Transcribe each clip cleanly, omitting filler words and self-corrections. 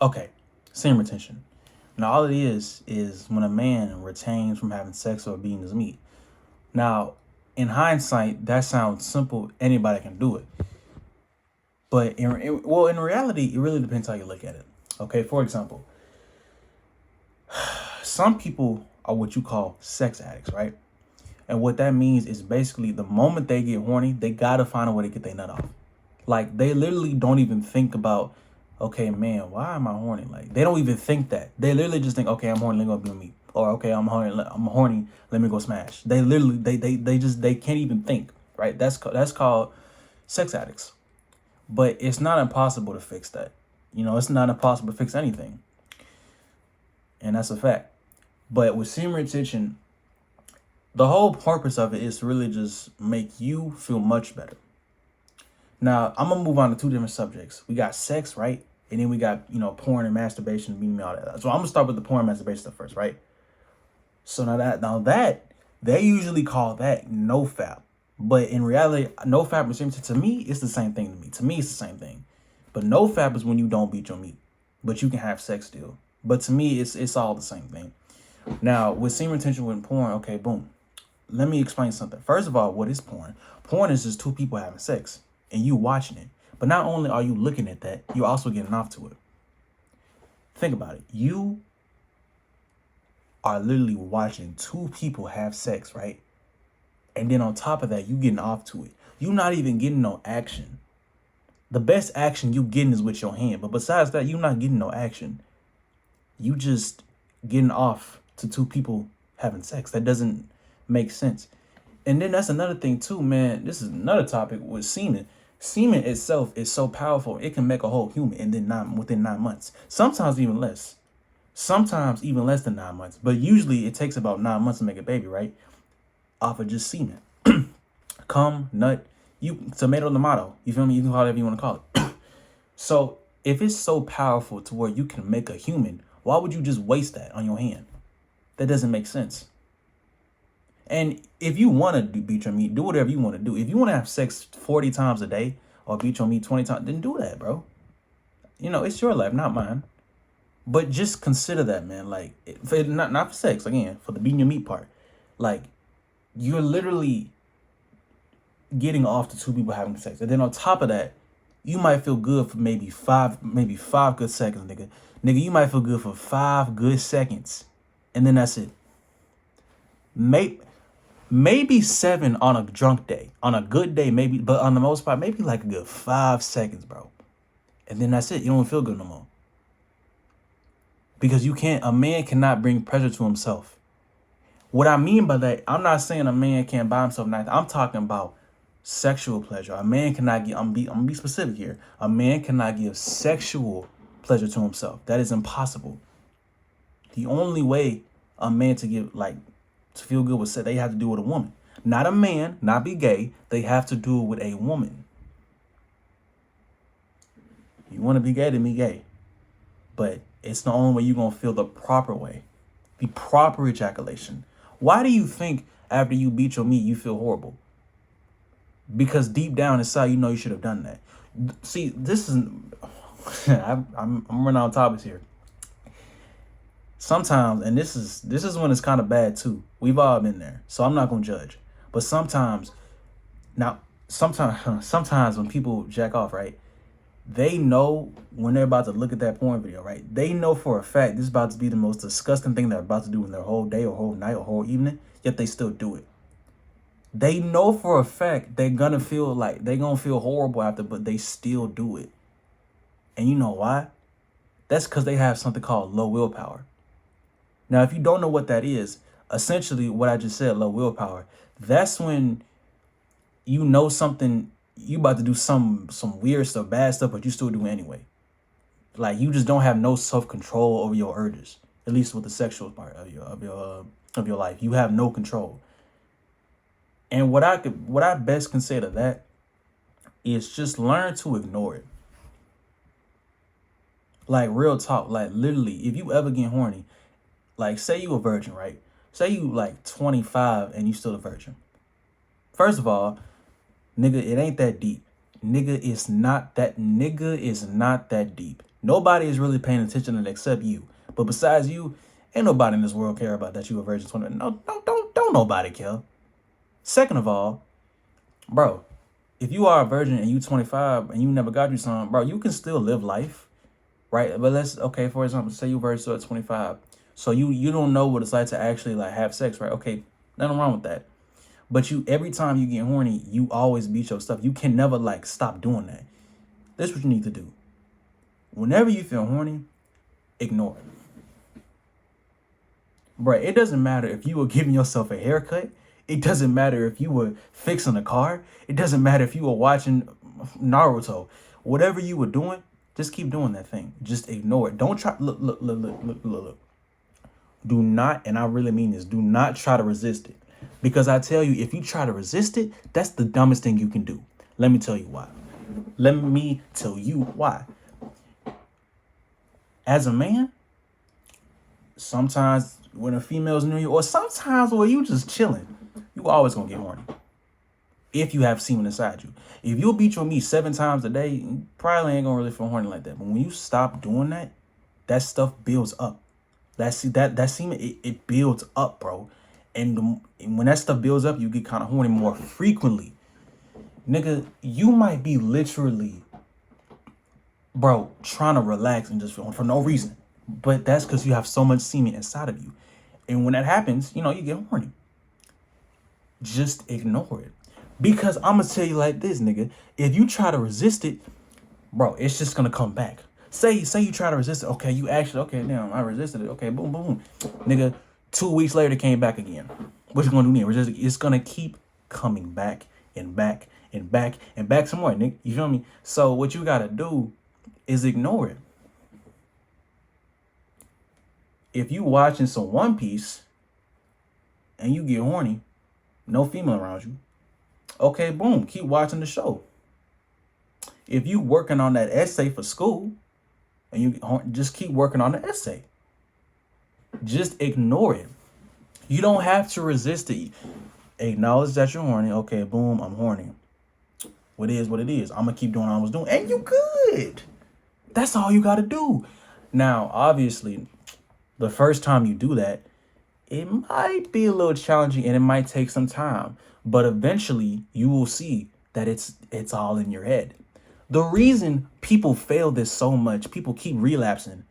Okay, semen retention. Now, all it is when a man retains from having sex or beating his meat. Now, in hindsight, that sounds simple. Anybody can do it. But in reality, it really depends how you look at it. Okay, for example, some people are what you call sex addicts, right? And what that means is basically the moment they get horny, they gotta find a way to get their nut off. Like they literally don't even think about, okay, man, why am I horny? Like they don't even think that. They literally just think, okay, I'm horny, let me go be me. Or okay, I'm horny, let me go smash. They literally, they can't even think, right? That's called sex addicts. But it's not impossible to fix that. You know, it's not impossible to fix anything, and that's a fact. But with semen retention, the whole purpose of it is to really just make you feel much better. Now, I'm gonna move on to two different subjects. We got sex, right? And then we got, porn and masturbation, beating all that. So I'm gonna start with the porn and masturbation stuff first, right? So now that they usually call that no fap. But in reality, no fap and semen to me, it's the same thing to me. To me, it's the same thing. But no fap is when you don't beat your meat, but you can have sex still. But to me, it's all the same thing. Now, with semen retention with porn, okay, boom. Let me explain something. First of all, what is porn? Porn is just two people having sex and you watching it. But not only are you looking at that, you're also getting off to it. Think about it. You are literally watching two people have sex, right? And then on top of that, you getting off to it. You're not even getting no action. The best action you getting is with your hand. But besides that, you're not getting no action. You just getting off to two people having sex. That doesn't make sense. And then that's another thing too, man. This is another topic with semen. Semen itself is so powerful, it can make a whole human and then within 9 months. Sometimes even less. Sometimes even less than 9 months. But usually it takes about 9 months to make a baby, right? Off of just semen. Cum, nut, tomato. You feel me? You can call it whatever you want to call it. So if it's so powerful to where you can make a human, why would you just waste that on your hand? That doesn't make sense. And if you want to beat your meat, do whatever you want to do. If you want to have sex 40 times a day or beat your meat 20 times, then do that, bro. It's your life, not mine. But just consider that, man. Like, not for sex, again, for the beating your meat part. Like, you're literally getting off to two people having sex. And then on top of that, you might feel good for maybe five good seconds, nigga. Nigga, you might feel good for 5 good seconds. And then that's it. Maybe 7 on a drunk day. On a good day, maybe, but on the most part, maybe like a good 5 seconds, bro. And then that's it. You don't feel good no more. Because a man cannot bring pleasure to himself. What I mean by that, I'm not saying a man can't buy himself nice. I'm talking about sexual pleasure. A man cannot give, I'm gonna be specific here. A man cannot give sexual pleasure to himself. That is impossible. The only way a man to feel good with sex, they have to do it with a woman. Not a man, not be gay. They have to do it with a woman. You want to be gay, then be gay. But it's the only way you're going to feel the proper way. The proper ejaculation. Why do you think after you beat your meat, you feel horrible? Because deep down inside, you know you should have done that. See, this is... I'm running out of topics here. Sometimes, and this is when it's kind of bad too. We've all been there, so I'm not gonna judge. But sometimes when people jack off, right? They know when they're about to look at that porn video, right? They know for a fact this is about to be the most disgusting thing they're about to do in their whole day or whole night or whole evening. Yet they still do it. They know for a fact they're gonna feel horrible after, but they still do it. And you know why? That's because they have something called low willpower. Now, if you don't know what that is, essentially what I just said, low willpower, that's when you know something, you about to do some weird stuff, bad stuff, but you still do it anyway. Like you just don't have no self-control over your urges, at least with the sexual part of your life. You have no control. And what I best consider that is just learn to ignore it. Like real talk, like literally, if you ever get horny, like say you a virgin, right? Say you like 25 and you still a virgin. First of all, nigga, it ain't that deep. Nigga is not that deep. Nobody is really paying attention to it except you. But besides you, ain't nobody in this world care about that you a virgin 20. No, don't nobody care. Second of all, bro, if you are a virgin and you 25 and you never got you some, bro, you can still live life, right? But okay, for example, say you virgin at 25. So you don't know what it's like to actually like have sex, right? Okay, nothing wrong with that. But you every time you get horny, you always beat your stuff. You can never like stop doing that. This is what you need to do. Whenever you feel horny, ignore it. Bro, it doesn't matter if you were giving yourself a haircut. It doesn't matter if you were fixing a car. It doesn't matter if you were watching Naruto. Whatever you were doing, just keep doing that thing. Just ignore it. Don't try. Look. Do not, and I really mean this, do not try to resist it. Because I tell you, if you try to resist it, that's the dumbest thing you can do. Let me tell you why. As a man, sometimes when a female's near you, or sometimes when you just chilling, you always gonna get horny. If you have semen inside you. If you'll beat your meat 7 times a day, you probably ain't gonna really feel horny like that. But when you stop doing that, that stuff builds up. That semen, it builds up, bro. And when that stuff builds up, you get kind of horny more frequently. Nigga, you might be literally, bro, trying to relax and just for no reason. But that's because you have so much semen inside of you. And when that happens, you get horny. Just ignore it. Because I'm going to tell you like this, nigga. If you try to resist it, bro, it's just going to come back. Say you try to resist it. Okay, you actually, okay, damn, I resisted it. Okay, boom, boom. Nigga, 2 weeks later, it came back again. What you going to do then? It's going to keep coming back and back and back and back some more, nigga. You feel me? So what you got to do is ignore it. If you watching some One Piece and you get horny, no female around you, okay, boom, keep watching the show. If you working on that essay for school and you just keep working on the essay, just ignore it. You don't have to resist it. Acknowledge that you're horny. Okay, boom, I'm horny. What is what it is. I'm going to keep doing what I was doing. And you good. That's all you got to do. Now, obviously, the first time you do that, it might be a little challenging and it might take some time. But eventually, you will see that it's all in your head. The reason people fail this so much, people keep relapsing,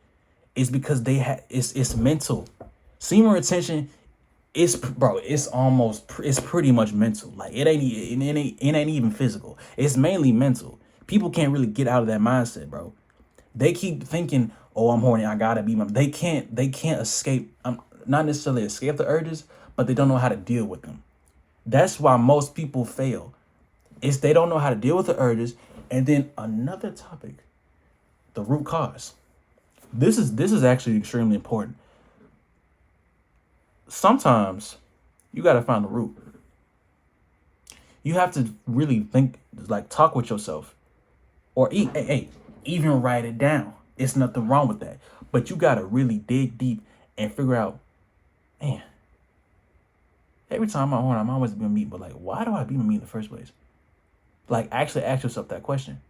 is because it's mental. Semen retention it's pretty much mental. Like it ain't even physical. It's mainly mental. People can't really get out of that mindset, bro. They keep thinking, "Oh, I'm horny. I gotta be." They can't escape. Not necessarily escape the urges, but they don't know how to deal with them. That's why most people fail. Is they don't know how to deal with the urges. And then another topic, the root cause. This is actually extremely important. Sometimes you got to find the root. You have to really think, like talk with yourself or even write it down. It's nothing wrong with that. But you got to really dig deep and figure out, man, every time I'm horny, I'm always being meat. But like, why do I be meat in the first place? Like, actually ask yourself that question.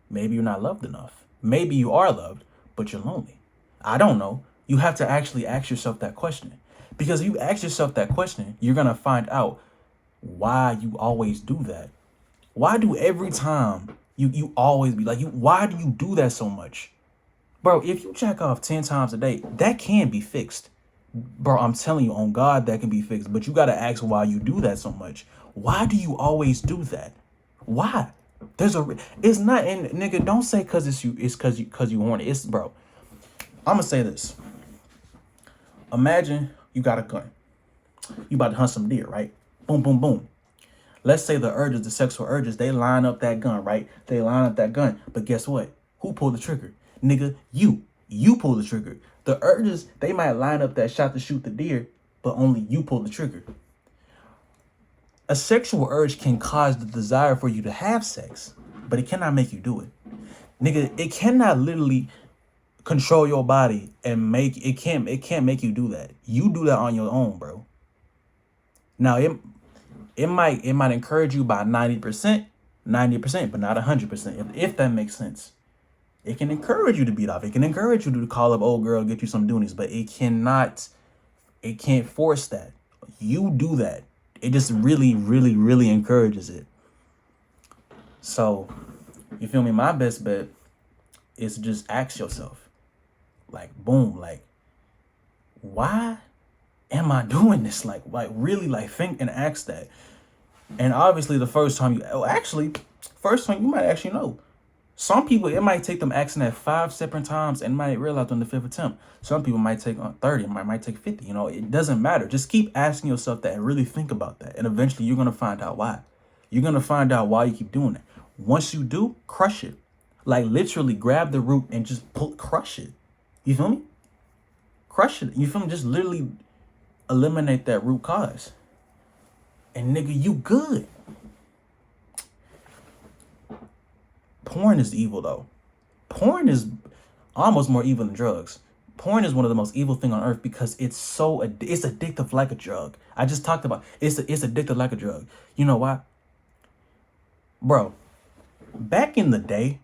Maybe you're not loved enough. Maybe you are loved, but you're lonely. I don't know. You have to actually ask yourself that question. Because if you ask yourself that question, you're going to find out why you always do that. Why do every time you always be like, why do you do that so much? Bro, if you jack off 10 times a day, that can be fixed. Bro, I'm telling you, on God, that can be fixed. But you got to ask why you do that so much. Why do you always do that? Why? It's not, and nigga, don't say cause it's cause you horny. It's, bro, I'm gonna say this. Imagine you got a gun. You about to hunt some deer, right? Boom, boom, boom. Let's say the sexual urges, they line up that gun, right? They line up that gun. But guess what? Who pulled the trigger? Nigga, you pull the trigger. The urges, they might line up that shot to shoot the deer, but only you pull the trigger. A sexual urge can cause the desire for you to have sex, but it cannot make you do it. Nigga, it cannot literally control your body and it can't make you do that. You do that on your own, bro. Now it might encourage you by 90%, but not 100%, if that makes sense. It can encourage you to beat off. It can encourage you to call up old girl, get you some doonies, but it can't force that. You do that. It just really, really, really encourages it. So, you feel me? My best bet is to just ask yourself, like, boom, like, why am I doing this? Like really, like, think and ask that. And obviously, the first time you might actually know. Some people, it might take them asking that 5 separate times and might realize on the 5th attempt. Some people might take on 30, might take 50. You know, it doesn't matter. Just keep asking yourself that and really think about that. And eventually you're going to find out why. You're going to find out why you keep doing it. Once you do, crush it. Like, literally grab the root and just crush it. You feel me? Crush it. You feel me? Just literally eliminate that root cause. And nigga, you good. Porn is evil, though. Porn is almost more evil than drugs. Porn is one of the most evil thing on earth because it's it's addictive like a drug. I just talked about it's addictive like a drug. You know why? Bro, back in the day,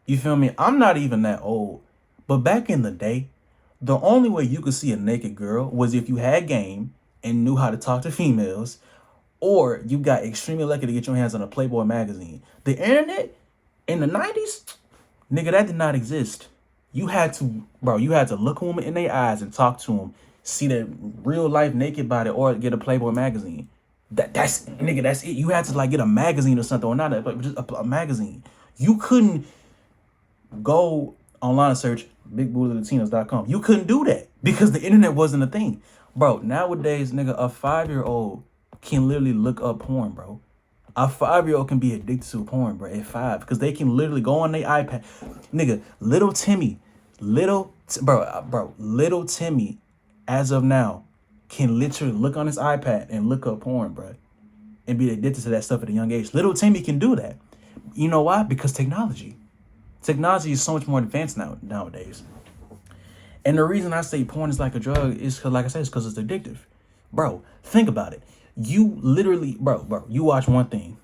you feel me? I'm not even that old, but back in the day, the only way you could see a naked girl was if you had game and knew how to talk to females, or you got extremely lucky to get your hands on a Playboy magazine. The internet in the 90s, nigga, that did not exist. You had to look a woman in their eyes and talk to them, see their real life naked body, or get a Playboy magazine. That's it. You had to, like, get a magazine or something, or not, but just a magazine. You couldn't go online and search bigbootylatinos.com. You couldn't do that because the internet wasn't a thing. Bro, nowadays, nigga, a 5-year-old can literally look up porn, bro. A 5-year-old can be addicted to porn, bro, at 5, because they can literally go on their iPad. Nigga, little Timmy, as of now, can literally look on his iPad and look up porn, bro, and be addicted to that stuff at a young age. Little Timmy can do that. You know why? Because technology is so much more advanced nowadays. And the reason I say porn is like a drug is because, like I said, it's because it's addictive. Bro, think about it. You literally, bro, you watch one thing,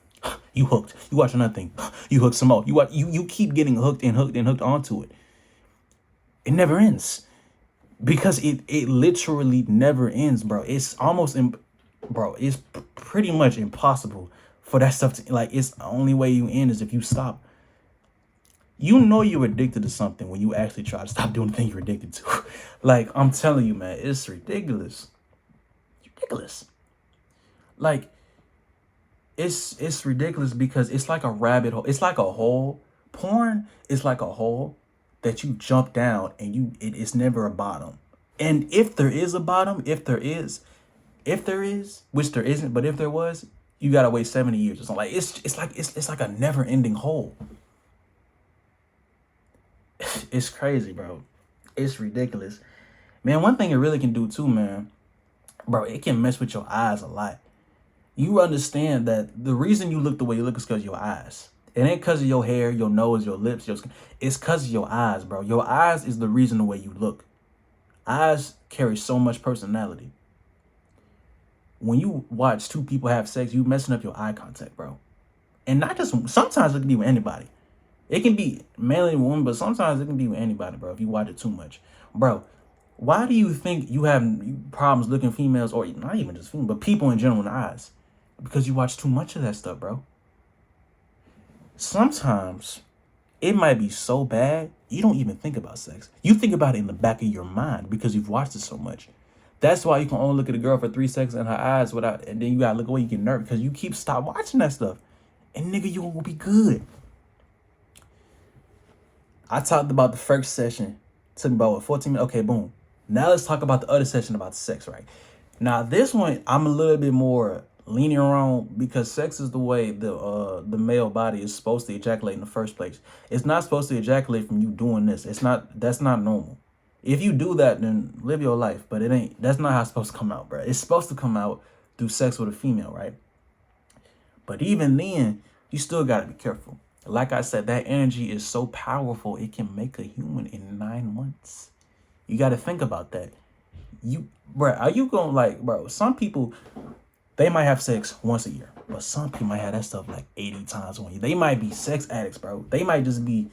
you hooked. You watch another thing, you hooked some more. You keep getting hooked onto it. It never ends. Because it literally never ends, bro. It's it's pretty much impossible for that stuff to, like, it's the only way you end is if you stop. You know you're addicted to something when you actually try to stop doing the thing you're addicted to. Like, I'm telling you, man, it's ridiculous. Like, it's ridiculous because it's like a rabbit hole. It's like a hole. Porn is like a hole that you jump down and it's never a bottom. And if there is a bottom, if there is, which there isn't, but if there was, you gotta wait 70 years or something. Like, it's like a never ending hole. It's crazy, bro. It's ridiculous. Man, one thing it really can do too, man, bro, it can mess with your eyes a lot. You understand that the reason you look the way you look is because of your eyes. It ain't because of your hair, your nose, your lips, your skin. It's because of your eyes, bro. Your eyes is the reason the way you look. Eyes carry so much personality. When you watch two people have sex, you messing up your eye contact, bro. And not just, sometimes it can be with anybody. It can be mainly with women, but sometimes it can be with anybody, bro, if you watch it too much. Bro, why do you think you have problems looking females, or not even just females, but people in general in the eyes? Because you watch too much of that stuff, bro. Sometimes it might be so bad, you don't even think about sex. You think about it in the back of your mind because you've watched it so much. That's why you can only look at a girl for 3 seconds in her eyes and then you gotta look away, you get nervous because you stop watching that stuff. And nigga, you gonna be good. I talked about the first session. Took me about 14 minutes. Okay, boom. Now let's talk about the other session about sex, right? Now this one, I'm a little bit more leaning around because sex is the way the male body is supposed to ejaculate in the first place. It's not supposed to ejaculate from you doing this. That's not normal. If you do that, then live your life, but it ain't. That's not how it's supposed to come out, bro. It's supposed to come out through sex with a female, right? But even then, you still gotta be careful. Like I said, that energy is so powerful, it can make a human in 9 months. You gotta think about that. Are you gonna, bro, some people, they might have sex once a year, but some people might have that stuff like 80 times a year. They might be sex addicts, bro. They might just be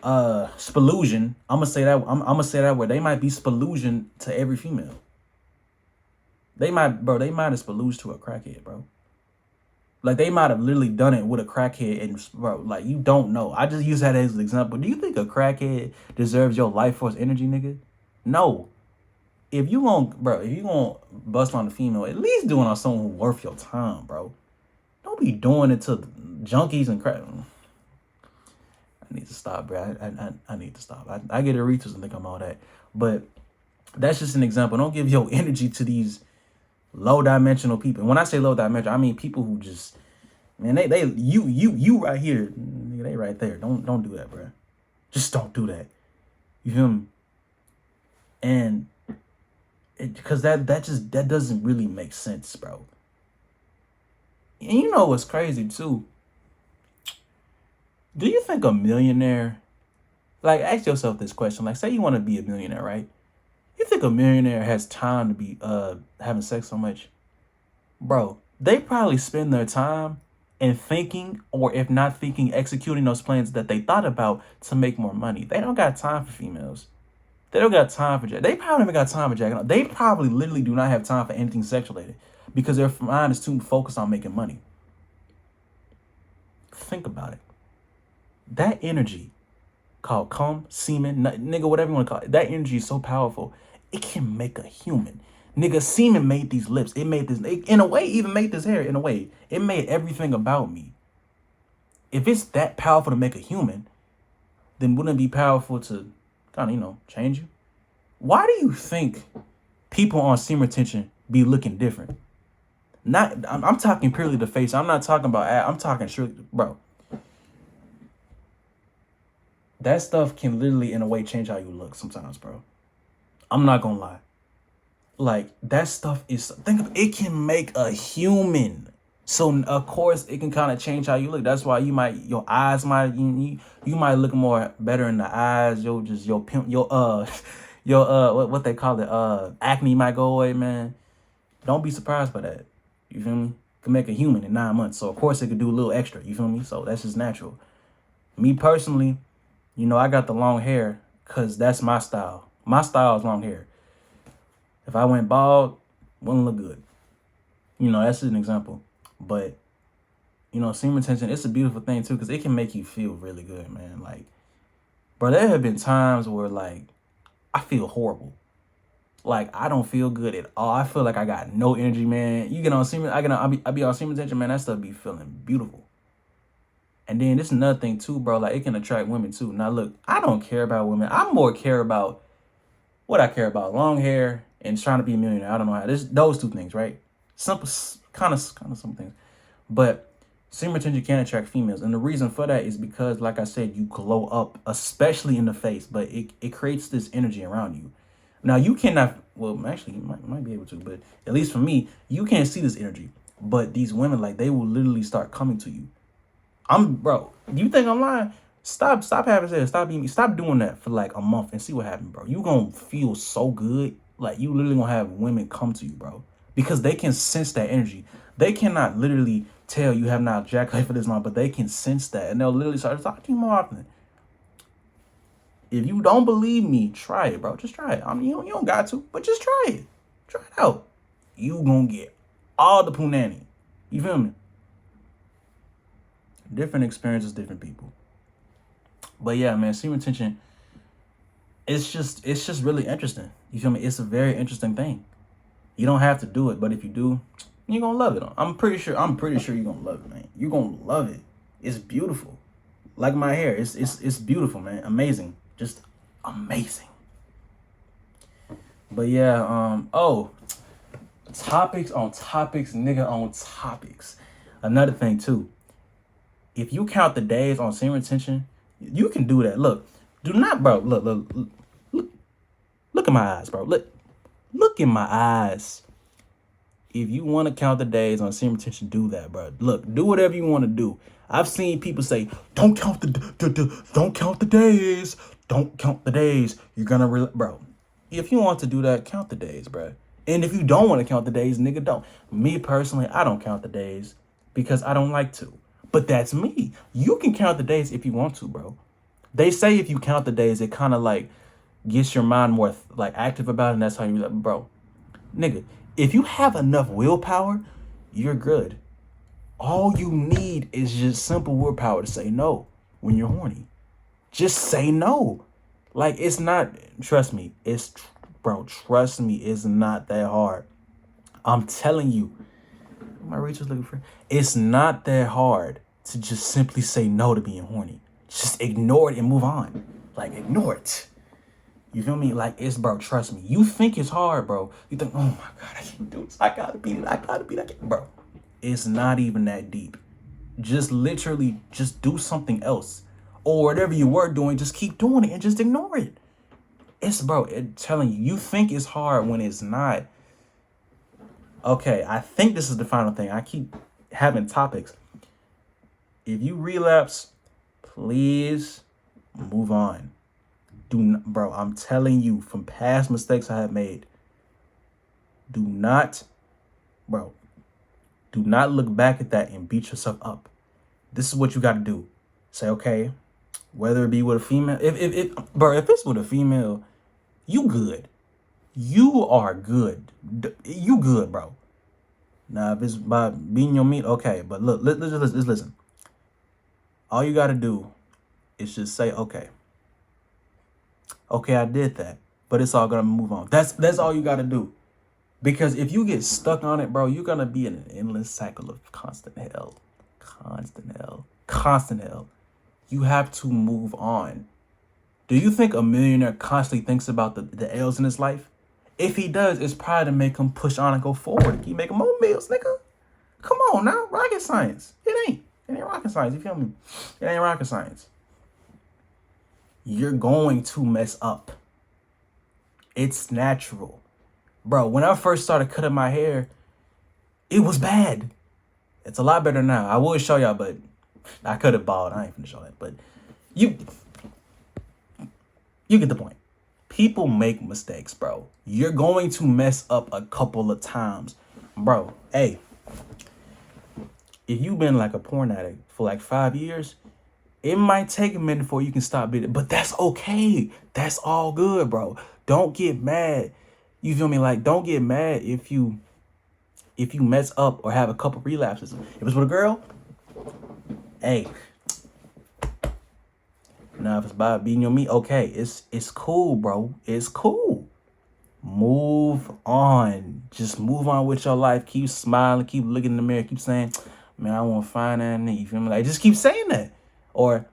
spillusion. I'm gonna say that. I'm gonna say that word. They might be spillusion to every female. They might, bro. They might have spillusion to a crackhead, bro. Like they might have literally done it with a crackhead, and bro, like you don't know. I just use that as an example. Do you think a crackhead deserves your life force energy, nigga? No. If you gonna bust on the female, at least do it on someone who worth your time, bro. Don't be doing it to junkies and crack. I need to stop, bro. I need to stop. I get a retweets and think I'm all that, but that's just an example. Don't give your energy to these low dimensional people. And when I say low dimensional, I mean people who just, man, you right here, nigga, they right there. Don't do that, bro. Just don't do that. You feel me? And because that doesn't really make sense, bro. And you know what's crazy too? Do you think a millionaire, like, ask yourself this question, like, say you want to be a millionaire, right? You think a millionaire has time to be having sex so much? Bro, they probably spend their time in thinking, or if not thinking, executing those plans that they thought about to make more money. They don't got time for females. They don't got time for Jack. They probably even got time for jacking off. They probably literally do not have time for anything sex related because their mind is too focused on making money. Think about it. That energy called cum, semen, nigga, whatever you want to call it, that energy is so powerful. It can make a human. Nigga, semen made these lips. It made this, in a way, even made this hair, in a way. It made everything about me. If it's that powerful to make a human, then wouldn't it be powerful to kind of, change you? Why do you think people on semen retention be looking different? I'm talking purely the face. I'm not talking about, I'm talking strictly, bro. That stuff can literally, in a way, change how you look sometimes, bro. I'm not gonna lie. Like, that stuff is, it can make a human. So, of course, it can kind of change how you look. That's why your eyes might, you might look more better in the eyes. What they call it, acne might go away, man. Don't be surprised by that. You feel me? It can make a human in 9 months. So, of course, it could do a little extra. You feel me? So, that's just natural. Me personally, I got the long hair because that's my style. My style is long hair. If I went bald, wouldn't look good. That's just an example. But, semen retention, it's a beautiful thing, too, because it can make you feel really good, man. Like, bro, there have been times where, like, I feel horrible. Like, I don't feel good at all. I feel like I got no energy, man. You get on semen, I be on semen retention, man, that stuff be feeling beautiful. And then this is another thing too, bro. Like, it can attract women too. Now, look, I don't care about women. I more care about what I care about: long hair and trying to be a millionaire. I don't know how. Those two things, right? Simple, kind of some things. But semen retention can attract females, and the reason for that is because, like I said, you glow up, especially in the face. But it creates this energy around you. Now, you cannot. Well, actually, you might be able to, but at least for me, you can't see this energy. But these women, like, they will literally start coming to you. Bro, you think I'm lying? Stop having sex. Stop doing that for like a month and see what happens, bro. You gonna feel so good. Like, you literally gonna have women come to you, bro. Because they can sense that energy. They cannot literally tell you have not ejaculated for this long, but they can sense that. And they'll literally start talking to you more often. If you don't believe me, try it, bro. Just try it. You don't got to, but just try it. Try it out. You gonna get all the punani. You feel me? Different experiences, different people. But yeah, man, semen retention, it's just really interesting. You feel me? It's a very interesting thing. You don't have to do it, but if you do, you're gonna love it. I'm pretty sure you're gonna love it, man. You're gonna love it. It's beautiful. Like my hair. It's beautiful, man. Amazing. Just amazing. But yeah, topics on topics, nigga, on topics. Another thing too. If you count the days on semen retention, you can do that. Look, do not, bro. Look at my eyes, bro. Look in my eyes. If you want to count the days on semen retention, do that, bro. Look, do whatever you want to do. I've seen people say, "Don't count don't count the days. Don't count the days. You're gonna, bro." If you want to do that, count the days, bro. And if you don't want to count the days, nigga, don't. Me personally, I don't count the days because I don't like to. But that's me. You can count the days if you want to, bro. They say if you count the days, it kind of like gets your mind more like active about it, and that's how you like, bro, nigga. If you have enough willpower, you're good. All you need is just simple willpower to say no when you're horny. Just say no. Like, it's not, trust me, bro, trust me, it's not that hard. I'm telling you. My Rachel's looking for. It's not that hard to just simply say no to being horny. Just ignore it and move on. Like, ignore it. You feel me? Like, it's, bro, trust me. You think it's hard, bro. You think, oh my God, I can't do this. I gotta beat it. I gotta beat it. Bro, it's not even that deep. Just literally just do something else. Or whatever you were doing, just keep doing it and just ignore it. It's, bro, telling you, you think it's hard when it's not. Okay, I think this is the final thing. I keep having topics. If you relapse, please move on. Do not, bro, I'm telling you from past mistakes I have made. Do not look back at that and beat yourself up. This is what you got to do. Say, okay, whether it be with a female, if it's with a female, you good. You are good. You good, bro. Now, if it's by beating your meat, okay. But look, let's listen. All you got to do is just say, okay, I did that, but it's all gonna move on. That's all you got to do. Because if you get stuck on it, bro, you're gonna be in an endless cycle of constant hell. You have to move on. Do you think a millionaire constantly thinks about the L's in his life? If he does, it's probably to make him push on and go forward. Keep making more meals, nigga. Come on now, rocket science. It ain't rocket science. You feel me? It ain't rocket science. You're going to mess up. It's natural. Bro, when I first started cutting my hair, it was bad. It's a lot better now. I would show y'all, but I cut it bald. I ain't finna show that. But you get the point. People make mistakes, bro. You're going to mess up a couple of times. Bro, hey, if you've been like a porn addict for like 5 years, it might take a minute before you can stop beating, but that's okay. That's all good, bro. Don't get mad. You feel me? Like, don't get mad if you mess up or have a couple relapses. If it's with a girl, hey. Now, if it's by beating your meat, okay, it's cool, bro. It's cool. Move on. Just move on with your life. Keep smiling. Keep looking in the mirror. Keep saying, man, I want to find that nigga. You feel me? Like, just keep saying that. Or,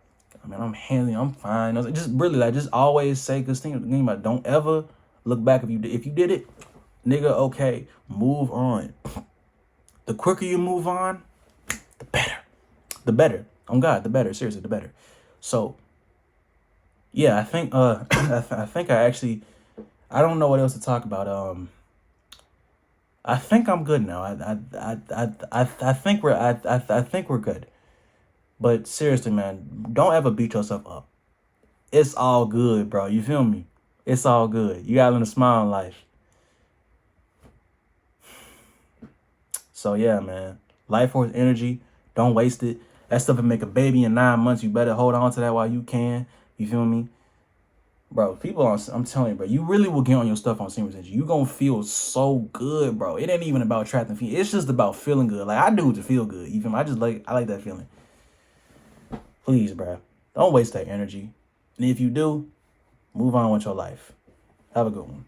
I mean, I'm fine. Just really, like, just always say good things. Think about it. Don't ever look back if you did it, nigga. Okay, move on. The quicker you move on, the better. The better. On God, the better. Seriously, the better. So, yeah, I think I don't know what else to talk about. I think I'm good now. I think we're good. But seriously, man, don't ever beat yourself up. It's all good, bro. You feel me? It's all good. You gotta learn to smile in life. So yeah, man. Life force energy. Don't waste it. That stuff will make a baby in 9 months. You better hold on to that while you can. You feel me? Bro, I'm telling you, bro, you really will get on your stuff on Semen Energy. You gonna feel so good, bro. It ain't even about attracting feet. It's just about feeling good. Like, I do it to feel good. You feel me? I like that feeling. Please, bro. Don't waste that energy. And if you do, move on with your life. Have a good one.